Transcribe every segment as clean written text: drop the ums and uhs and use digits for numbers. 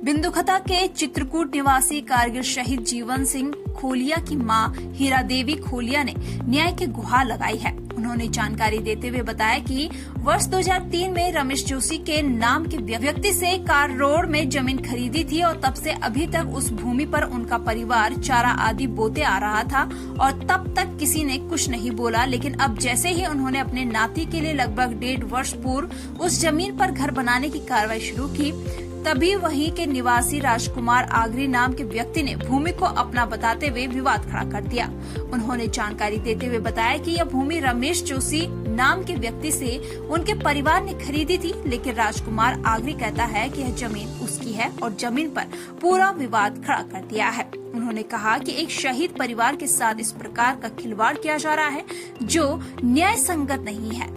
बिंदुखता के चित्रकूट निवासी कारगिल शहीद जीवन सिंह खोलिया की मां हीरा देवी खोलिया ने न्याय की गुहार लगाई है। उन्होंने जानकारी देते हुए बताया कि वर्ष 2003 में रमेश जोशी के नाम के व्यक्ति से कार रोड में जमीन खरीदी थी और तब से अभी तक उस भूमि पर उनका परिवार चारा आदि बोते आ रहा था और तब तक किसी ने कुछ नहीं बोला। लेकिन अब जैसे ही उन्होंने अपने नाती के लिए लगभग 1.5 वर्ष पूर्व उस जमीन पर घर बनाने की कार्रवाई शुरू की, तभी वहीं के निवासी राजकुमार आगरी नाम के व्यक्ति ने भूमि को अपना बताते हुए विवाद खड़ा कर दिया। उन्होंने जानकारी देते हुए बताया कि यह भूमि रमेश जोशी नाम के व्यक्ति से उनके परिवार ने खरीदी थी, लेकिन राजकुमार आगरी कहता है कि यह जमीन उसकी है और जमीन पर पूरा विवाद खड़ा कर दिया है। उन्होंने कहा कि एक शहीद परिवार के साथ इस प्रकार का खिलवाड़ किया जा रहा है जो न्याय संगत नहीं है।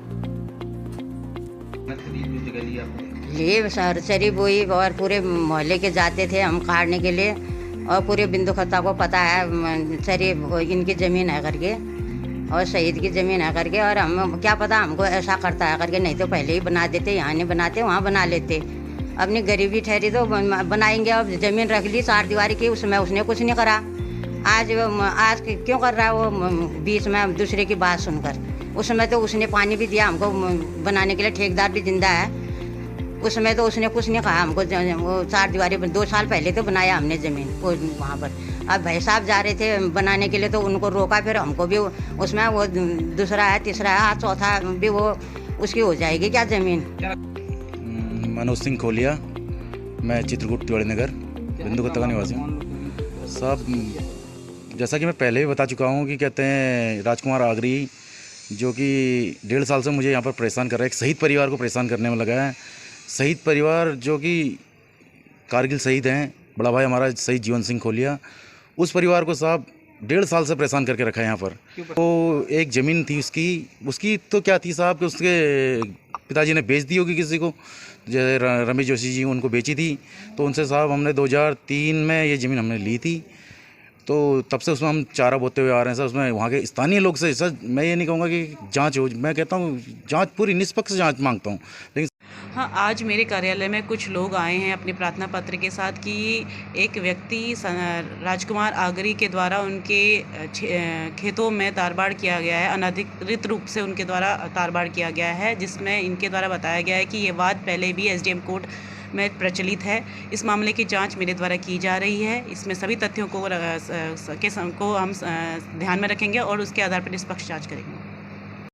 ये सरी बोई और पूरे मोहल्ले के जाते थे हम काटने के लिए और पूरे बिंदुखता को पता है सरी इनकी ज़मीन है करके और शहीद की ज़मीन है करके, और हम क्या पता हमको ऐसा करता है करके, नहीं तो पहले ही बना देते, यहाँ नहीं बनाते वहाँ बना लेते। अपनी गरीबी ठहरी तो बनाएंगे। अब ज़मीन रख ली 4 दीवारी की, उसमें उसने कुछ नहीं करा। आज क्यों कर रहा है वो बीच में दूसरे की बात सुनकर? उसमें तो उसने पानी भी दिया हमको बनाने के लिए, ठेकेदार भी जिंदा है, उसमें तो उसने कुछ नहीं कहा हमको। वो 4 दीवारी 2 साल पहले तो बनाया हमने ज़मीन वो वहाँ पर। अब भाई साहब जा रहे थे बनाने के लिए तो उनको रोका, फिर हमको भी उसमें वो दूसरा है, तीसरा है, आज चौथा भी वो उसकी हो जाएगी क्या ज़मीन। मनोज सिंह खोलिया, मैं चित्रकूट तिवाड़ी नगर बिंदुखता का निवासी हूँ। साहब जैसा कि मैं पहले भी बता चुका हूँ कि कहते हैं राजकुमार आगरी जो कि 1.5 साल से मुझे यहाँ पर परेशान कर रहा है, एक शहीद परिवार को परेशान करने में लगा है। शहीद परिवार जो कि कारगिल शहीद हैं, बड़ा भाई हमारा शहीद जीवन सिंह खोलिया, उस परिवार को साहब 1.5 साल से परेशान करके रखा है यहाँ पर। तो एक ज़मीन थी उसकी तो क्या थी साहब कि उसके पिताजी ने बेच दी होगी किसी को, जैसे रमेश जोशी जी उनको बेची थी। तो उनसे साहब हमने 2003 में ये ज़मीन हमने ली थी, तो तब से उसमें हम चारा बोते हुए आ रहे हैं सर। उसमें वहाँ के स्थानीय लोग से सर मैं ये नहीं कहूँगा कि जांच हो, मैं कहता हूँ जांच पूरी निष्पक्ष जांच मांगता हूँ। लेकिन हाँ, आज मेरे कार्यालय में कुछ लोग आए हैं अपने प्रार्थना पत्र के साथ कि एक व्यक्ति राजकुमार आगरी के द्वारा उनके खेतों में तारबाड़ किया गया है, अनधिकृत रूप से उनके द्वारा तारबाड़ किया गया है, जिसमें इनके द्वारा बताया गया है कि ये वाद पहले भी एसडीएम कोर्ट में प्रचलित है। इस मामले की जांच मेरे द्वारा की जा रही है। इसमें सभी तथ्यों को हम ध्यान में रखेंगे और उसके आधार पर निष्पक्ष जांच करेंगे।